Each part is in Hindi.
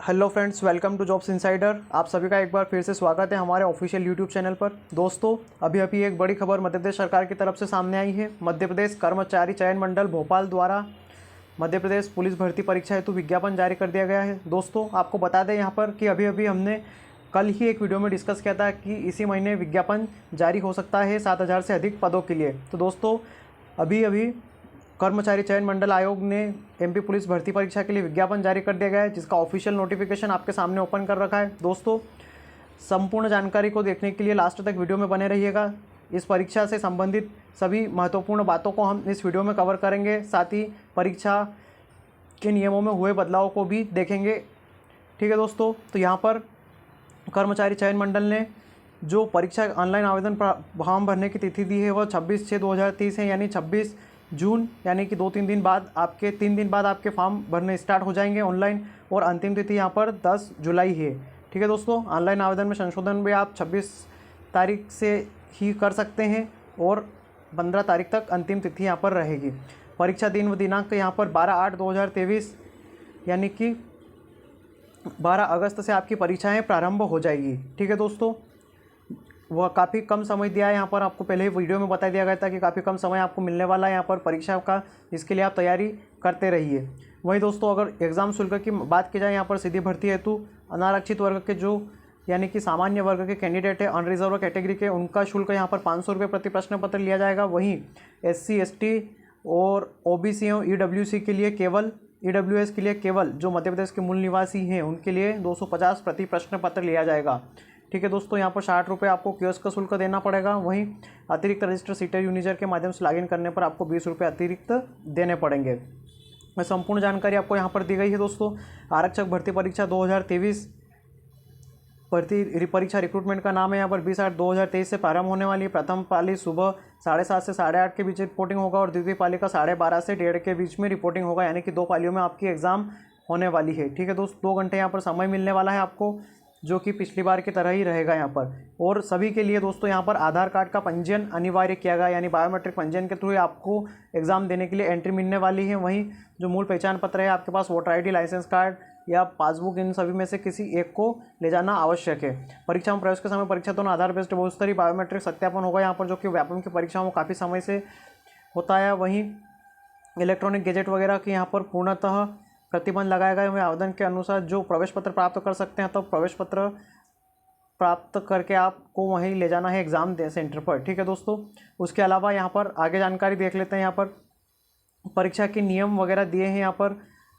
Hello friends, welcome to Jobs Insider. आप सभी का एक बार फिर से स्वागत है हमारे ऑफिशियल यूट्यूब चैनल पर। दोस्तों, अभी एक बड़ी खबर मध्य प्रदेश सरकार की तरफ से सामने आई है। मध्य प्रदेश कर्मचारी चयन मंडल भोपाल द्वारा मध्य प्रदेश पुलिस भर्ती परीक्षा हेतु विज्ञापन जारी कर दिया गया है। दोस्तों, आपको बता दें यहाँ पर कि अभी हमने कल ही एक वीडियो में डिस्कस किया था कि इसी महीने विज्ञापन जारी हो सकता है 7,000 से अधिक पदों के लिए। तो दोस्तों, अभी कर्मचारी चयन मंडल आयोग ने एमपी पुलिस भर्ती परीक्षा के लिए विज्ञापन जारी कर दिया गया है, जिसका ऑफिशियल नोटिफिकेशन आपके सामने ओपन कर रखा है। दोस्तों, संपूर्ण जानकारी को देखने के लिए लास्ट तक वीडियो में बने रहिएगा। इस परीक्षा से संबंधित सभी महत्वपूर्ण बातों को हम इस वीडियो में कवर करेंगे, साथ ही परीक्षा के नियमों में हुए बदलाव को भी देखेंगे। ठीक है दोस्तों, तो यहाँ पर कर्मचारी चयन मंडल ने जो परीक्षा ऑनलाइन आवेदन फॉर्म भरने की तिथि दी है वह 26/6/2030 है, यानी 26 जून, यानी कि 3 दिन बाद आपके फॉर्म भरने स्टार्ट हो जाएंगे ऑनलाइन। और अंतिम तिथि यहाँ पर 10 जुलाई है। ठीक है दोस्तों, ऑनलाइन आवेदन में संशोधन भी आप 26 तारीख से ही कर सकते हैं और 15 तारीख तक अंतिम तिथि यहाँ पर रहेगी। परीक्षा दिन व दिनांक यहाँ पर 12/8/2023 यानी कि 12 अगस्त से आपकी परीक्षाएँ प्रारंभ हो जाएगी। ठीक है दोस्तों, वह काफ़ी कम समय दिया है यहाँ पर, आपको पहले ही वीडियो में बता दिया गया था कि काफ़ी कम समय आपको मिलने वाला है यहाँ पर परीक्षा का। इसके लिए आप तैयारी करते रहिए। वहीं दोस्तों, अगर एग्ज़ाम शुल्क की बात की जाए यहाँ पर सीधी भर्ती हेतु अनारक्षित वर्ग के जो यानी कि सामान्य वर्ग के कैंडिडेट है, अनरिजर्व कैटेगरी के, उनका शुल्क यहाँ पर 500 रुपये प्रति प्रश्न पत्र लिया जाएगा। वहीं SC ST और OBC और EWC के लिए केवल EWS के लिए केवल जो मध्य प्रदेश के मूल निवासी हैं उनके लिए 250 प्रति प्रश्न पत्र लिया जाएगा। ठीक है दोस्तों, यहाँ पर 60 रुपये आपको कियोस्क का शुल्क देना पड़ेगा। वहीं अतिरिक्त रजिस्टर सीटर यूनिजर के माध्यम से लॉगिन करने पर आपको 20 रुपये अतिरिक्त देने पड़ेंगे। संपूर्ण जानकारी आपको यहाँ पर दी गई है दोस्तों। आरक्षक भर्ती परीक्षा 2023 भर्ती परीक्षा रिक्रूटमेंट का नाम है यहाँ पर 20/8/2023 से प्रारंभ होने वाली है। प्रथम पाली सुबह 7:30 से 8:30 के बीच रिपोर्टिंग होगा और द्वितीय पाली का 12:30 से 1:30 के बीच में रिपोर्टिंग होगा, यानी कि 2 पालियों में आपकी एग्ज़ाम होने वाली है। ठीक है दोस्तों, 2 घंटे यहाँ पर समय मिलने वाला है आपको, जो कि पिछली बार की तरह ही रहेगा यहाँ पर। और सभी के लिए दोस्तों यहाँ पर आधार कार्ड का पंजीयन अनिवार्य किया गया, यानी बायोमेट्रिक पंजीयन के थ्रू आपको एग्ज़ाम देने के लिए एंट्री मिलने वाली है। वहीं जो मूल पहचान पत्र है आपके पास, वोटर ID, लाइसेंस कार्ड या पासबुक, इन सभी में से किसी एक को ले जाना आवश्यक है। परीक्षा में प्रवेश के समय परीक्षा दोनों आधार बेस्ड बहुस्तरीय बायोमेट्रिक सत्यापन होगा यहाँ पर, जो कि व्यापम की परीक्षाओं में काफ़ी समय से होता है। वहीं इलेक्ट्रॉनिक गैजेट वगैरह की यहाँ पर पूर्णतः प्रतिबंध लगाया गया है। आवेदन के अनुसार जो प्रवेश पत्र प्राप्त कर सकते हैं, तो प्रवेश पत्र प्राप्त करके आपको वहीं ले जाना है एग्ज़ाम सेंटर पर। ठीक है दोस्तों, उसके अलावा यहाँ पर आगे जानकारी देख लेते हैं। यहाँ पर परीक्षा के नियम वगैरह दिए हैं यहाँ पर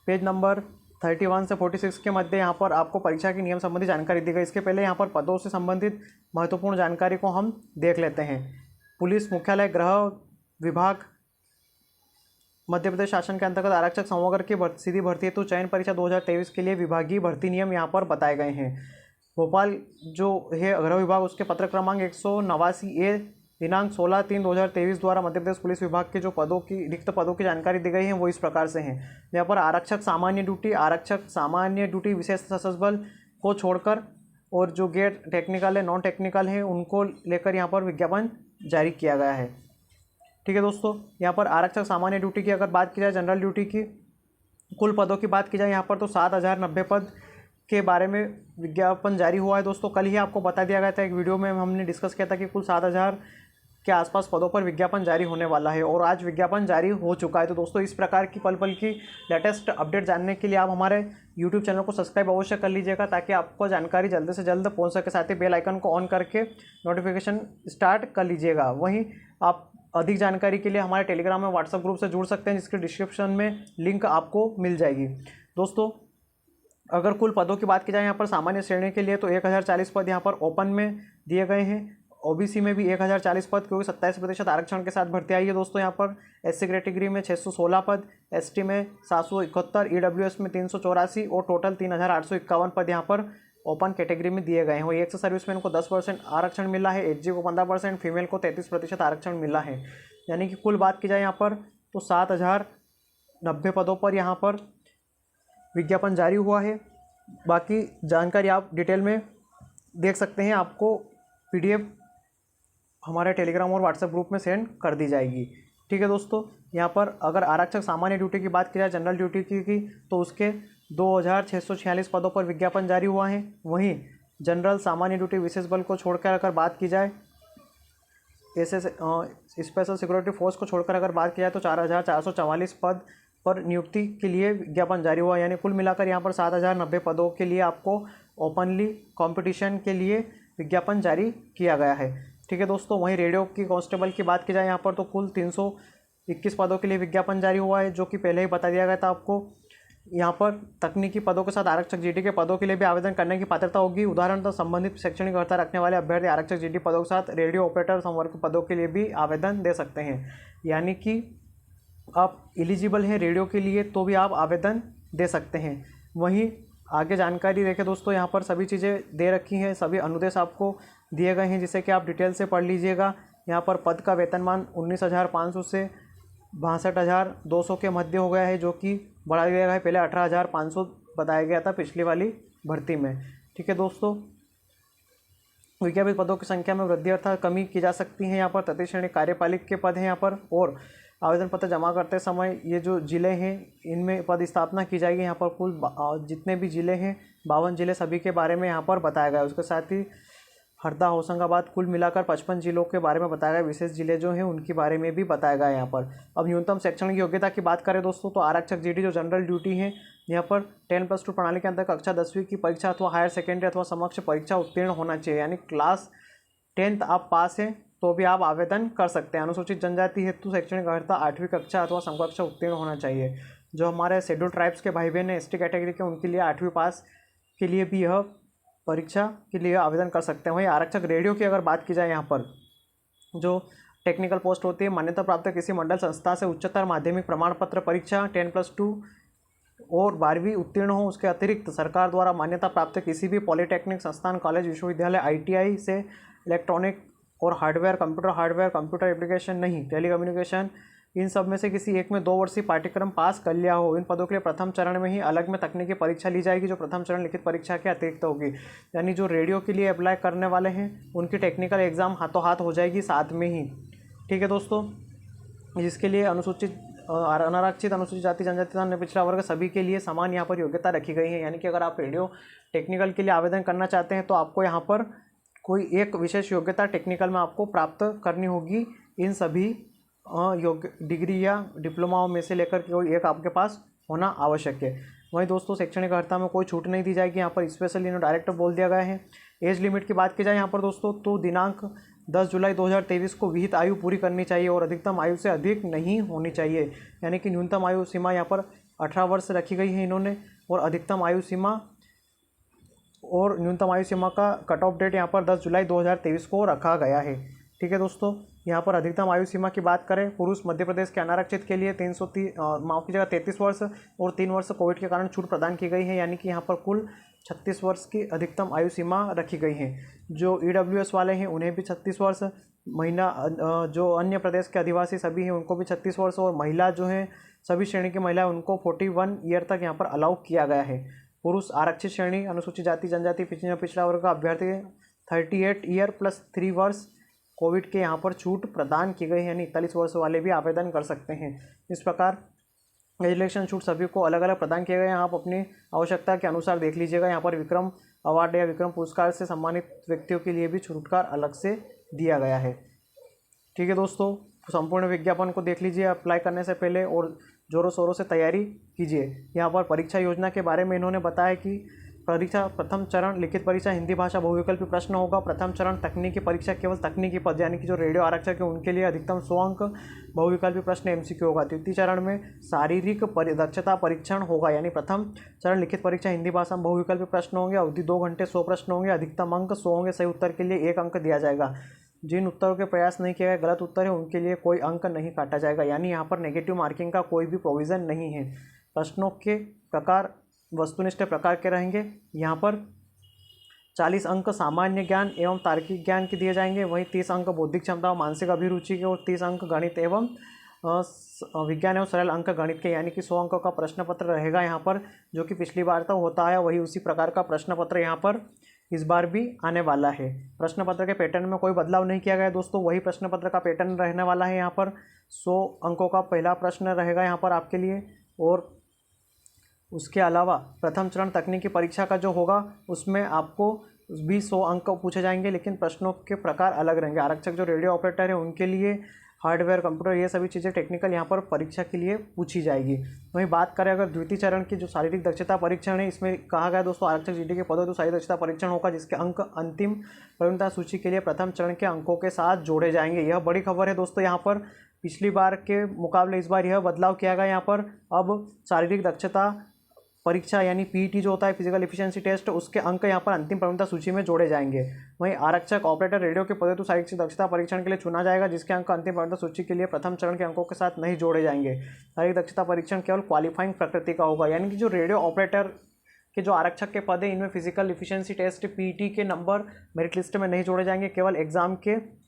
पेज नंबर 31 से 46 के मध्य यहाँ पर आपको परीक्षा के नियम संबंधी जानकारी दी गई। इसके पहले यहाँ पर पदों से संबंधित महत्वपूर्ण जानकारी को हम देख लेते हैं। पुलिस मुख्यालय गृह विभाग मध्य प्रदेश शासन के अंतर्गत आरक्षक समवर्ग की सीधी भर्ती हेतु चयन परीक्षा 2023 के लिए विभागीय भर्ती नियम यहाँ पर बताए गए हैं। भोपाल जो है गृह विभाग, उसके पत्र क्रमांक 189A दिनांक 16/3/2023 द्वारा मध्य प्रदेश पुलिस विभाग के जो रिक्त पदों की जानकारी दी गई है वो इस प्रकार से हैं। यहाँ पर आरक्षक सामान्य ड्यूटी विशेष सशस्त्र बल को छोड़कर और जो गैर टेक्निकल है, नॉन टेक्निकल है, उनको लेकर यहाँ पर विज्ञापन जारी किया गया है। ठीक है दोस्तों, यहाँ पर आरक्षक सामान्य ड्यूटी की अगर बात की जाए, जनरल ड्यूटी की कुल पदों की बात की जाए यहाँ पर, तो 7,090 पद के बारे में विज्ञापन जारी हुआ है दोस्तों। कल ही आपको बता दिया गया था, एक वीडियो में हमने डिस्कस किया था कि कुल 7,000 के आसपास पदों पर विज्ञापन जारी होने वाला है और आज विज्ञापन जारी हो चुका है। तो दोस्तों, इस प्रकार की पल की लेटेस्ट अपडेट जानने के लिए आप हमारे यूट्यूब चैनल को सब्सक्राइब अवश्य कर लीजिएगा, ताकि आपको जानकारी जल्द से जल्द पहुँच सके। साथ ही बेल आइकन को ऑन करके नोटिफिकेशन स्टार्ट कर लीजिएगा। वहीं आप अधिक जानकारी के लिए हमारे टेलीग्राम में व्हाट्सएप ग्रुप से जुड़ सकते हैं, जिसके डिस्क्रिप्शन में लिंक आपको मिल जाएगी। दोस्तों, अगर कुल पदों की बात की जाए यहाँ पर सामान्य श्रेणी के लिए तो 1040 पद यहाँ पर ओपन में दिए गए हैं। OBC में भी 1040 पद, क्योंकि 27% आरक्षण के साथ भर्ती आई है दोस्तों। यहाँ पर SC कैटेगरी में 616 पद, ST में 771, EWS में 384 और टोटल 3,851 पद यहाँ पर ओपन कैटेगरी में दिए गए हैं। वही एक्स सर्विसमैन को 10% आरक्षण मिला है, HG को 15%, फीमेल को 33% आरक्षण मिला है। यानी कि कुल बात की जाए यहाँ पर तो 7,090 पदों पर यहाँ पर विज्ञापन जारी हुआ है। बाकी जानकारी आप डिटेल में देख सकते हैं, आपको PDF हमारे टेलीग्राम और व्हाट्सएप ग्रुप में सेंड कर दी जाएगी। ठीक है दोस्तों, यहाँ पर अगर आरक्षक सामान्य ड्यूटी की बात की जाए, जनरल ड्यूटी की तो उसके 2646 पदों पर विज्ञापन जारी हुआ है। वहीं जनरल, सामान्य ड्यूटी, विशेष बल को छोड़कर अगर बात की जाए, ऐसे स्पेशल सिक्योरिटी फोर्स को छोड़कर अगर बात की जाए तो 4444 पद पर नियुक्ति के लिए विज्ञापन जारी हुआ। यानी कुल मिलाकर यहाँ पर 7090 पदों के लिए आपको ओपनली कंपटीशन के लिए विज्ञापन जारी किया गया है। ठीक है दोस्तों, वहीं रेडियो की कांस्टेबल की बात की जाए यहाँ पर तो कुल 321 पदों के लिए विज्ञापन जारी हुआ है, जो कि पहले ही बता दिया गया था आपको। यहाँ पर तकनीकी पदों के साथ आरक्षक जीडी के पदों के लिए भी आवेदन करने की पात्रता होगी। उदाहरणतः संबंधित शैक्षणिक अर्हता रखने वाले अभ्यर्थी आरक्षक जीडी पदों के साथ रेडियो ऑपरेटर संवर्ग पदों के लिए भी आवेदन दे सकते हैं। यानी कि आप एलिजिबल हैं रेडियो के लिए तो भी आप आवेदन दे सकते हैं। वहीं आगे जानकारी देखें दोस्तों, यहाँ पर सभी चीज़ें दे रखी हैं, सभी अनुदेश आपको दिए गए हैं जिसे कि आप डिटेल से पढ़ लीजिएगा। यहाँ पर पद का वेतनमान 19,500 से 62,200 के मध्य हो गया है, जो कि बढ़ा दिया गया है। पहले 18,500 बताया गया था पिछली वाली भर्ती में। ठीक है दोस्तों, विज्ञापित पदों की संख्या में वृद्धि अर्थात कमी की जा सकती है। यहाँ पर तृतीय श्रेणी कार्यपालिक के पद हैं यहाँ पर, और आवेदन पत्र जमा करते समय ये जो ज़िले हैं इनमें पद स्थापना की जाएगी। यहाँ पर कुल जितने भी ज़िले हैं 52 ज़िले सभी के बारे में यहाँ पर बताया गया है। उसके साथ ही हरदा, होशंगाबाद, कुल मिलाकर 55 जिलों के बारे में बताया गया। विशेष जिले जो हैं उनके बारे में भी बताया गया है यहाँ पर। अब न्यूनतम शैक्षणिक योग्यता की बात करें दोस्तों तो आरक्षक जीडी जो जनरल ड्यूटी है यहाँ पर 10+2 प्रणाली के अंदर कक्षा 10वीं की परीक्षा अथवा हायर सेकेंडरी अथवा समकक्ष परीक्षा उत्तीर्ण होना चाहिए। यानी क्लास 10th आप पास हैं तो भी आप आवेदन कर सकते हैं। अनुसूचित जनजाति हेतु शैक्षणिक अर्हता 8वीं कक्षा अथवा समकक्ष उत्तीर्ण होना चाहिए। जो हमारे शेड्यूल ट्राइब्स के भाई बहन हैं ST कैटेगरी के, उनके लिए 8वीं पास के लिए भी यह परीक्षा के लिए आवेदन कर सकते हैं। वहीं आरक्षक रेडियो की अगर बात की जाए, यहाँ पर जो टेक्निकल पोस्ट होती है, मान्यता प्राप्त किसी मंडल संस्था से उच्चतर माध्यमिक प्रमाण पत्र परीक्षा 10+2 और 12वीं उत्तीर्ण हो। उसके अतिरिक्त सरकार द्वारा मान्यता प्राप्त किसी भी पॉलिटेक्निक संस्थान, कॉलेज, विश्वविद्यालय, ITI से इलेक्ट्रॉनिक और हार्डवेयर, कंप्यूटर एप्लीकेशन नहीं, टेलीकम्युनिकेशन, इन सब में से किसी एक में 2 वर्षीय पाठ्यक्रम पास कर लिया हो। इन पदों के लिए प्रथम चरण में ही अलग में तकनीकी परीक्षा ली जाएगी, जो प्रथम चरण लिखित परीक्षा के अतिरिक्त होगी। यानी जो रेडियो के लिए अप्लाई करने वाले हैं उनकी टेक्निकल एग्जाम हाथों हाथ हो जाएगी साथ में ही। ठीक है दोस्तों, जिसके लिए अनुसूचित, अनारक्षित, अनुसूचित जाति, जनजाति, अन्य पिछड़ा वर्ग सभी के लिए समान यहाँ पर योग्यता रखी गई है। यानी कि अगर आप रेडियो टेक्निकल के लिए आवेदन करना चाहते हैं तो आपको यहाँ पर कोई एक विशेष योग्यता टेक्निकल में आपको प्राप्त करनी होगी। इन सभी योग्य डिग्री या डिप्लोमाओं में से लेकर कोई एक आपके पास होना आवश्यक है। वहीं दोस्तों शैक्षणिक अर्हता में कोई छूट नहीं दी जाएगी। यहाँ पर स्पेशली इन्होंने डायरेक्ट बोल दिया गया है। एज लिमिट की बात की जाए यहाँ पर दोस्तों तो दिनांक 10 जुलाई 2023 को विहित आयु पूरी करनी चाहिए और अधिकतम आयु से अधिक नहीं होनी चाहिए। यानी कि न्यूनतम आयु सीमा यहाँ पर 18 वर्ष रखी गई है इन्होंने, और अधिकतम आयु सीमा और न्यूनतम आयु सीमा का कट ऑफ डेट यहाँ पर 10 जुलाई 2023 को रखा गया है। ठीक है दोस्तों, यहाँ पर अधिकतम आयु सीमा की बात करें, पुरुष मध्य प्रदेश के अनारक्षित के लिए 33 वर्ष और 3 वर्ष कोविड के कारण छूट प्रदान की गई है। यानी कि यहाँ पर कुल 36 वर्ष की अधिकतम आयु सीमा रखी गई है। जो EWS वाले हैं उन्हें भी 36 वर्ष, जो अन्य प्रदेश के आदिवासी सभी हैं उनको भी 36 वर्ष, और महिला जो हैं सभी श्रेणी की महिला उनको 41 ईयर तक यहाँ पर अलाउ किया गया है। पुरुष आरक्षित श्रेणी, अनुसूचित जाति, जनजाति, पिछड़ा वर्ग का अभ्यर्थी 38 ईयर प्लस 3 वर्ष कोविड के यहाँ पर छूट प्रदान की गई है। यानी 41 वर्ष वाले भी आवेदन कर सकते हैं। इस प्रकार एजुकेशन छूट सभी को अलग अलग प्रदान किए गए हैं। आप अपनी आवश्यकता के अनुसार देख लीजिएगा। यहाँ पर विक्रम अवार्ड या विक्रम पुरस्कार से सम्मानित व्यक्तियों के लिए भी छूटकार अलग से दिया गया है। ठीक है दोस्तों, संपूर्ण विज्ञापन को देख लीजिए अप्लाई करने से पहले और जोरों शोरों से तैयारी कीजिए। यहाँ पर परीक्षा योजना के बारे में इन्होंने बताया कि परीक्षा प्रथम चरण लिखित परीक्षा हिंदी भाषा बहुविकल्पी प्रश्न होगा। प्रथम चरण तकनीकी परीक्षा केवल तकनीकी पद यानी कि जो रेडियो आरक्षक है उनके लिए अधिकतम 100 अंक बहुविकल्पी प्रश्न MCQ होगा। द्वितीय चरण में शारीरिक दक्षता परीक्षण होगा। यानी प्रथम चरण लिखित परीक्षा हिंदी भाषा में बहुविकल्पी प्रश्न होंगे। अवधि 2 घंटे, 100 प्रश्न होंगे। अधिकतम अंक 100 होंगे। सही उत्तर के लिए 1 अंक दिया जाएगा। जिन उत्तरों के प्रयास नहीं किया गया, गलत उत्तर है, उनके लिए कोई अंक नहीं काटा जाएगा। यानी यहाँ पर नेगेटिव मार्किंग का कोई भी प्रोविज़न नहीं है। प्रश्नों के प्रकार वस्तुनिष्ठ प्रकार के रहेंगे। यहाँ पर 40 अंक सामान्य ज्ञान एवं तार्किक ज्ञान के दिए जाएंगे। वहीं 30 अंक बौद्धिक क्षमता और मानसिक अभिरुचि के, और 30 अंक गणित एवं विज्ञान एवं सरल अंक गणित के। यानी कि 100 अंकों का प्रश्न पत्र रहेगा यहाँ पर, जो कि पिछली बार तो होता है वही उसी प्रकार का प्रश्न पत्र यहाँ पर इस बार भी आने वाला है। प्रश्न पत्र के पैटर्न में कोई बदलाव नहीं किया गया है दोस्तों, वही प्रश्न पत्र का पैटर्न रहने वाला है। यहाँ पर 100 अंकों का पहला प्रश्न रहेगा यहाँ पर आपके लिए, और उसके अलावा प्रथम चरण तकनीकी परीक्षा का जो होगा उसमें आपको भी 100 अंक पूछे जाएंगे, लेकिन प्रश्नों के प्रकार अलग रहेंगे। आरक्षक जो रेडियो ऑपरेटर है उनके लिए हार्डवेयर, कंप्यूटर, ये सभी चीज़ें टेक्निकल यहाँ पर परीक्षा के लिए पूछी जाएगी। वहीं बात करें अगर द्वितीय चरण की जो शारीरिक दक्षता परीक्षण है, इसमें कहा गया दोस्तों आरक्षक जीडी के पदों तो शारीरिक दक्षता परीक्षण होगा, जिसके अंक अंतिम प्रवीणता सूची के लिए प्रथम चरण के अंकों के साथ जोड़े जाएंगे। यह बड़ी खबर है दोस्तों। यहाँ पर पिछली बार के मुकाबले इस बार यह बदलाव किया गया। यहाँ पर अब शारीरिक दक्षता परीक्षा यानी पीईटी जो होता है फिजिकल एफिशिएंसी टेस्ट, उसके अंक यहाँ पर अंतिम प्रवीणता सूची में जोड़े जाएंगे। वहीं आरक्षक ऑपरेटर रेडियो के पदों तो शारीरिक दक्षता परीक्षण के लिए चुना जाएगा, जिसके अंक अंतिम प्रवीणता सूची के लिए प्रथम चरण के अंकों के साथ नहीं जोड़े जाएंगे। शारीरिक दक्षता परीक्षण केवल क्वालिफाइंग प्रकृति का होगा, यानी कि जो रेडियो ऑपरेटर के जो आरक्षक के पद हैं इनमें फिजिकल एफिशिएंसी टेस्ट पीईटी के नंबर मेरिट लिस्ट में नहीं जोड़े जाएंगे, केवल एग्जाम के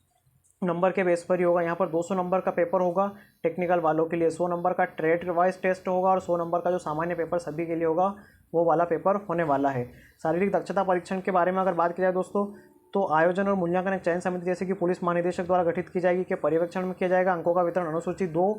नंबर के बेस पर ही होगा। यहाँ पर 200 नंबर का पेपर होगा टेक्निकल वालों के लिए, 100 नंबर का ट्रेड वाइज टेस्ट होगा और 100 नंबर का जो सामान्य पेपर सभी के लिए होगा वो वाला पेपर होने वाला है। शारीरिक दक्षता परीक्षण के बारे में अगर बात की जाए दोस्तों, तो आयोजन और मूल्यांकन एक चयन समिति जैसे कि पुलिस महानिदेशक द्वारा गठित की जाएगी, के पर्यवेक्षण में किया जाएगा। अंकों का वितरण अनुसूची 2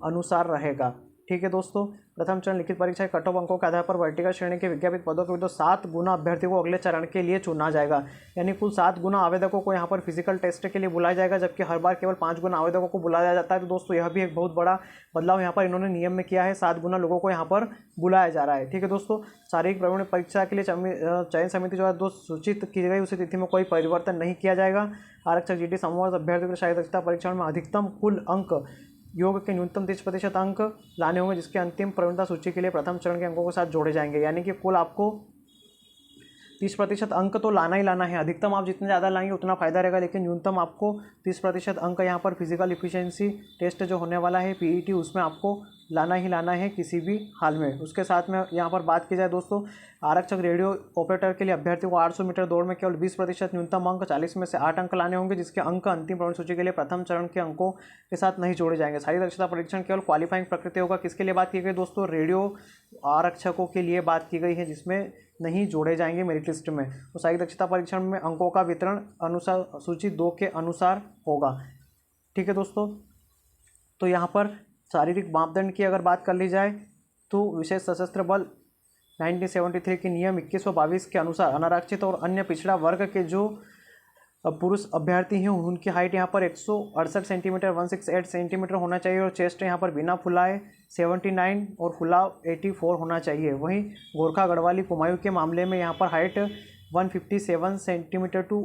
अनुसार रहेगा। ठीक है दोस्तों, प्रथम चरण लिखित परीक्षा कट ऑफ अंकों के आधार पर वर्टिकल श्रेणी के विज्ञापित पदों के विरुद्ध 7 गुना अभ्यर्थियों को अगले चरण के लिए चुना जाएगा, यानी कुल 7 गुना आवेदकों को यहाँ पर फिजिकल टेस्ट के लिए बुलाया जाएगा, जबकि हर बार केवल 5 गुना आवेदकों को बुलाया जाता है। तो दोस्तों यह भी एक बहुत बड़ा बदलाव यहाँ पर इन्होंने नियम में किया है, 7 गुना लोगों को यहाँ पर बुलाया जा रहा है। ठीक है दोस्तों, शारीरिक प्रवीण परीक्षा के लिए चयन समिति जो है दोस्त सूचित की गई उसी तिथि में कोई परिवर्तन नहीं किया जाएगा। आरक्षक जीडी समूह अभ्यर्थियों के शारीरिक दक्षता परीक्षण में अधिकतम कुल अंक योग के न्यूनतम 30% अंक लाने होंगे, जिसके अंतिम प्रवीणता सूची के लिए प्रथम चरण के अंकों के साथ जोड़े जाएंगे। यानी कि कुल आपको 30% अंक तो लाना ही लाना है। अधिकतम आप जितने ज़्यादा लाएंगे उतना फ़ायदा रहेगा, लेकिन न्यूनतम आपको 30% अंक यहाँ पर फिजिकल एफिशिएंसी टेस्ट जो होने वाला है पीईटी, उसमें आपको लाना ही लाना है किसी भी हाल में। उसके साथ में यहाँ पर बात की जाए दोस्तों, आरक्षक रेडियो ऑपरेटर के लिए अभ्यर्थियों को 800 मीटर दौड़ में केवल 20% न्यूनतम अंक 40 में से 8 अंक लाने होंगे, जिसके अंक अंतिम प्रवीण सूची के लिए प्रथम चरण के अंकों के साथ नहीं जोड़े जाएंगे। शारीरिक दक्षता परीक्षण केवल क्वालिफाइंग प्रकृति होगा। किसके लिए बात की गई दोस्तों? रेडियो आरक्षकों के लिए बात की गई है, जिसमें नहीं जोड़े जाएंगे मेरिट लिस्ट में। तो शारीरिक दक्षता परीक्षण में अंकों का वितरण अनुसार सूची 2 के अनुसार होगा। ठीक है दोस्तों, तो यहाँ पर शारीरिक मापदंड की अगर बात कर ली जाए तो विशेष सशस्त्र बल 1973 के नियम 21 व 22 के अनुसार अनारक्षित और अन्य पिछड़ा वर्ग के जो पुरुष अभ्यर्थी हैं उनकी हाइट यहाँ पर 168 सेंटीमीटर 168 सेंटीमीटर होना चाहिए और चेस्ट यहाँ पर बिना फुलाए 79 और फुलाव 84 होना चाहिए। वहीं गोरखा गढ़वाली कुमायूं के मामले में यहाँ पर हाइट 157 सेंटीमीटर टू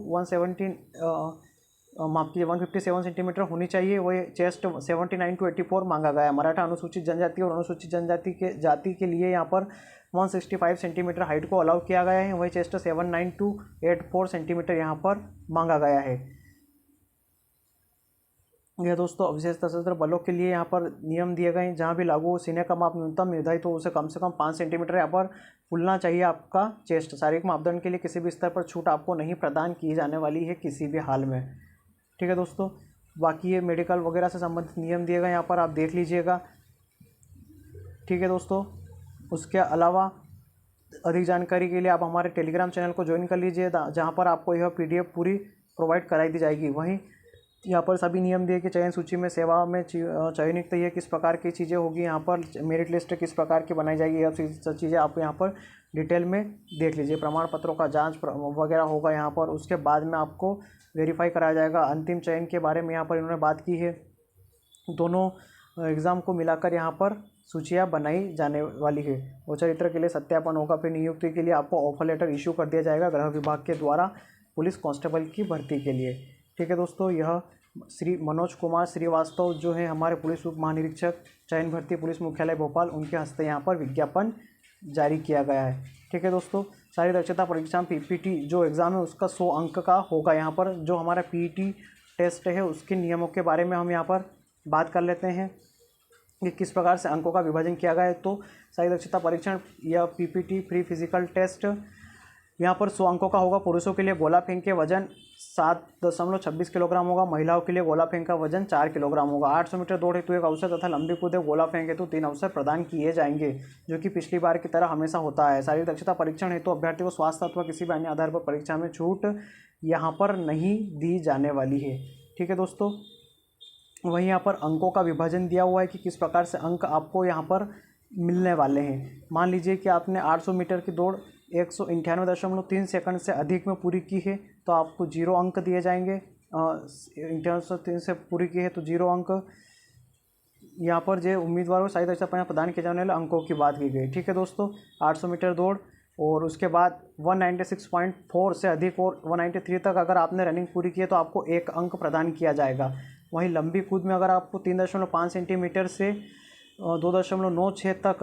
157 सेंटीमीटर होनी चाहिए। वही चेस्ट 79 टू 84 मांगा गया है। मराठा अनुसूचित जनजाति और अनुसूचित जाति के लिए यहाँ पर 165 सेंटीमीटर हाइट को अलाउ किया गया है। वही चेस्ट 79 टू 84 सेंटीमीटर यहाँ पर मांगा गया है। यह दोस्तों विशेष सशस्त्र बलों के लिए यहाँ पर नियम दिए गए हैं। जहाँ भी लागू सीने का माप न्यूनतम निर्धारित हो उसे कम से कम 5 सेंटीमीटर यहाँ पर फूलना चाहिए आपका चेस्ट। शारीरिक मापदंड के लिए किसी भी स्तर पर छूट आपको नहीं प्रदान की जाने वाली है किसी भी हाल में। ठीक है दोस्तों, बाकी ये मेडिकल वगैरह से संबंधित नियम दिए गए यहाँ पर आप देख लीजिएगा। ठीक है दोस्तों, उसके अलावा अधिक जानकारी के लिए आप हमारे टेलीग्राम चैनल को ज्वाइन कर लीजिए, जहाँ पर आपको यह PDF पूरी प्रोवाइड कराई दी जाएगी। वहीं यहाँ पर सभी नियम दिए कि चयन सूची में सेवा में चयनित ये किस प्रकार की चीज़ें होगी, यहाँ पर मेरिट लिस्ट किस प्रकार की बनाई जाएगी, यह सब चीज़ें आप यहाँ पर डिटेल में देख लीजिए। प्रमाण पत्रों का जांच वगैरह होगा यहाँ पर, उसके बाद में आपको वेरीफाई कराया जाएगा। अंतिम चयन के बारे में यहाँ पर इन्होंने बात की है। दोनों एग्ज़ाम को मिलाकर यहाँ पर सूचियाँ बनाई जाने वाली है। वो चरित्र के लिए सत्यापन होगा। फिर नियुक्ति के लिए आपको ऑफर लेटर इशू कर दिया जाएगा गृह विभाग के द्वारा पुलिस कांस्टेबल की भर्ती के लिए। ठीक है दोस्तों, यह श्री मनोज कुमार श्रीवास्तव जो है हमारे पुलिस उप महानिरीक्षक चयन भर्ती पुलिस मुख्यालय भोपाल, उनके हस्ते यहाँ पर विज्ञापन जारी किया गया है। ठीक है दोस्तों, शारीरिक दक्षता परीक्षा PPT जो एग्ज़ाम है उसका 100 अंक का होगा। यहाँ पर जो हमारा PET टेस्ट है उसके नियमों के बारे में हम यहाँ पर बात कर लेते हैं कि किस प्रकार से अंकों का विभाजन किया गया है। तो शारीरिक दक्षता परीक्षण या PPT प्री फिजिकल टेस्ट यहाँ पर 100 अंकों का होगा। पुरुषों के लिए गोला फेंक के वजन 7.26 किलोग्राम होगा। महिलाओं के लिए गोला फेंक का वजन 4 किलोग्राम होगा। 800 मीटर दौड़ हेतु 1 अवसर तथा लंबी कूदे गोला फेंक हेतु 3 अवसर प्रदान किए जाएंगे, जो कि पिछली बार की तरह हमेशा होता है। शारीरिक दक्षता परीक्षण हेतु अभ्यर्थी को स्वास्थ्य अथवा किसी भी अन्य आधार पर परीक्षा में छूट यहाँ पर नहीं दी जाने वाली है। ठीक है दोस्तों, वहीं यहाँ पर अंकों का विभाजन दिया हुआ है कि किस प्रकार से अंक आपको यहाँ पर मिलने वाले हैं। मान लीजिए कि आपने 800 मीटर की दौड़ 198.3 सेकंड से अधिक में पूरी की है तो आपको 0 अंक दिए जाएंगे। 198.3 से पूरी की है तो 0 अंक। यहाँ पर जो उम्मीदवारों को सही तरीके से प्रदान किए जाने वाले अंकों की बात की गई। ठीक है दोस्तों, 800 मीटर दौड़ और उसके बाद 196.4 से अधिक और 193 तक अगर आपने रनिंग पूरी की है तो आपको 1 अंक प्रदान किया जाएगा। वहीं लंबी कूद में अगर आपको 3.5 सेंटीमीटर से 2.96 तक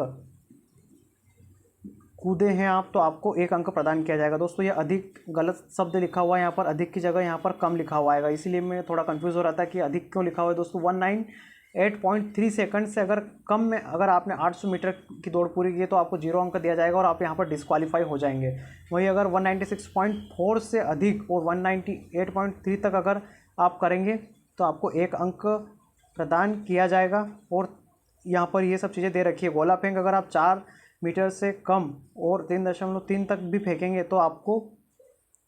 कूदे हैं आप तो आपको 1 अंक प्रदान किया जाएगा। दोस्तों ये अधिक गलत शब्द लिखा हुआ है, यहाँ पर अधिक की जगह यहाँ पर कम लिखा हुआ है, इसीलिए मैं थोड़ा कंफ्यूज हो रहा था कि अधिक क्यों लिखा हुआ है। दोस्तों 198.3 सेकंड से अगर कम में अगर आपने 800 मीटर की दौड़ पूरी की है तो आपको 0 अंक दिया जाएगा और आप यहाँ पर डिस्क्वालीफाई हो जाएंगे। वहीं अगर 196.4 से अधिक और 198.3 तक अगर आप करेंगे तो आपको 1 अंक प्रदान किया जाएगा। और यहाँ पर ये सब चीज़ें दे रखी है। गोला फेंक अगर आप 4 मीटर से कम और 3.3 तक भी फेंकेंगे तो आपको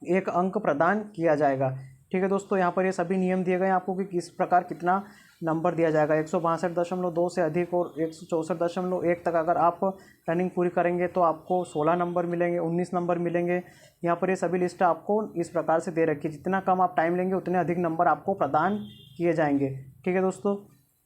1 अंक प्रदान किया जाएगा। ठीक है दोस्तों, यहाँ पर ये सभी नियम दिए गए हैं आपको कि किस प्रकार कितना नंबर दिया जाएगा। 162.2 से अधिक और 164.1 तक अगर आप रनिंग पूरी करेंगे तो आपको 16 नंबर मिलेंगे, 19 नंबर मिलेंगे। यहाँ पर ये सभी लिस्ट आपको इस प्रकार से दे रखी है। जितना कम आप टाइम लेंगे उतने अधिक नंबर आपको प्रदान किए जाएंगे। ठीक है दोस्तों,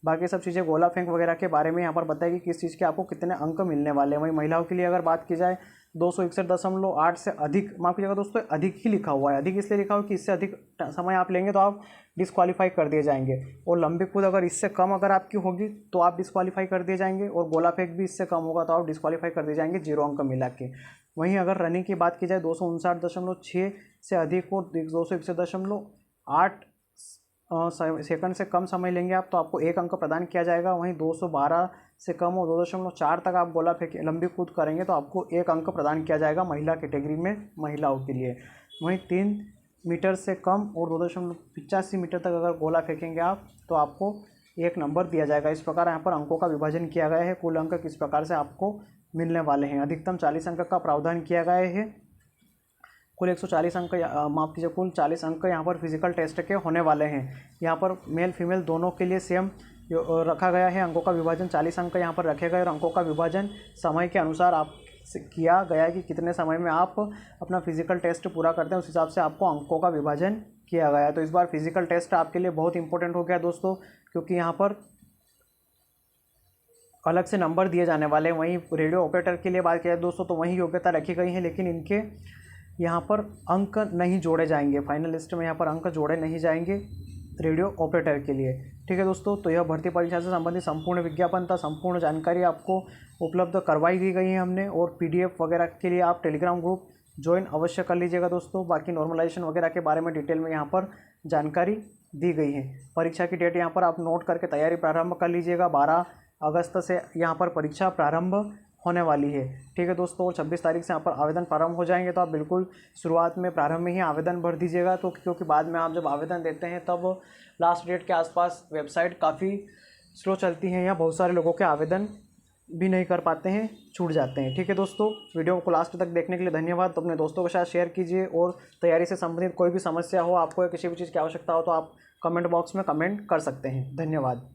बाकी सब चीज़ें गोला फेंक वगैरह के बारे में यहाँ पर बताएगी किस चीज़ के आपको कितने अंक मिलने वाले हैं। वहीं महिलाओं के लिए अगर बात की जाए 261.8 से अधिक, माफ़ कीजिएगा दोस्तों अधिक ही लिखा हुआ है। अधिक इसलिए लिखा हुआ है कि इससे अधिक समय आप लेंगे तो आप डिस्क्वालीफाई कर दिए जाएंगे। और लंबी कूद अगर इससे कम अगर आपकी होगी तो आप डिस्क्वालीफाई कर दिए जाएंगे। और गोला फेंक भी इससे कम होगा तो आप डिस्क्वालीफाई कर दिए जाएंगे 0 अंक मिला के। वहीं अगर रनिंग की बात की जाए 259.6 से अधिक और 261.8 सेकंड से कम समय लेंगे आप तो आपको 1 अंक प्रदान किया जाएगा। वहीं 212 से कम और 2.4 तक आप गोला फेंक लंबी कूद करेंगे तो आपको 1 अंक प्रदान किया जाएगा महिला कैटेगरी में, महिलाओं के लिए। वहीं 3 मीटर से कम और 2.85 मीटर तक अगर गोला फेंकेंगे आप तो आपको 1 नंबर दिया जाएगा। इस प्रकार यहाँ पर अंकों का विभाजन किया गया है। कुल अंक किस प्रकार से आपको मिलने वाले हैं। अधिकतम 40 अंक का प्रावधान किया गया है। कुल 140 अंक, माफ कीजिए कुल 40 अंक यहाँ पर फिजिकल टेस्ट के होने वाले हैं। यहाँ पर मेल फीमेल दोनों के लिए सेम रखा गया है। अंकों का विभाजन 40 अंक यहाँ पर रखे गए और अंकों का विभाजन समय के अनुसार आप किया गया है कि कितने समय में आप अपना फिजिकल टेस्ट पूरा करते हैं, उस हिसाब से आपको अंकों का विभाजन किया गया है। तो इस बार फिजिकल टेस्ट आपके लिए बहुत इंपॉर्टेंट हो गया दोस्तों, क्योंकि यहाँ पर अलग से नंबर दिए जाने वाले हैं। वहीं रेडियो ऑपरेटर के लिए बात किया दोस्तों तो वहीं योग्यता रखी गई है, लेकिन इनके यहाँ पर अंक नहीं जोड़े जाएंगे। फाइनल लिस्ट में यहाँ पर अंक जोड़े नहीं जाएंगे रेडियो ऑपरेटर के लिए। ठीक है दोस्तों, तो यह भर्ती परीक्षा से संबंधित संपूर्ण विज्ञापन था, संपूर्ण जानकारी आपको उपलब्ध करवाई दी गई है हमने। और PDF वगैरह के लिए आप टेलीग्राम ग्रुप ज्वाइन अवश्य कर लीजिएगा दोस्तों। बाकी नॉर्मलाइजेशन वगैरह के बारे में डिटेल में यहाँ पर जानकारी दी गई है। परीक्षा की डेट यहाँ पर आप नोट करके तैयारी प्रारंभ कर लीजिएगा। 12 अगस्त से यहाँ पर परीक्षा प्रारंभ होने वाली है। ठीक है दोस्तों, और 26 तारीख से यहाँ पर आवेदन प्रारंभ हो जाएंगे। तो आप बिल्कुल शुरुआत में प्रारंभ में ही आवेदन भर दीजिएगा, तो क्योंकि बाद में आप जब आवेदन देते हैं तब लास्ट डेट के आसपास वेबसाइट काफ़ी स्लो चलती है या बहुत सारे लोगों के आवेदन भी नहीं कर पाते हैं, छूट जाते हैं। ठीक है दोस्तों, वीडियो को लास्ट तक देखने के लिए धन्यवाद। तो अपने दोस्तों के साथ शेयर कीजिए और तैयारी से संबंधित कोई भी समस्या हो, आपको किसी भी चीज़ की आवश्यकता हो तो आप कमेंट बॉक्स में कमेंट कर सकते हैं। धन्यवाद।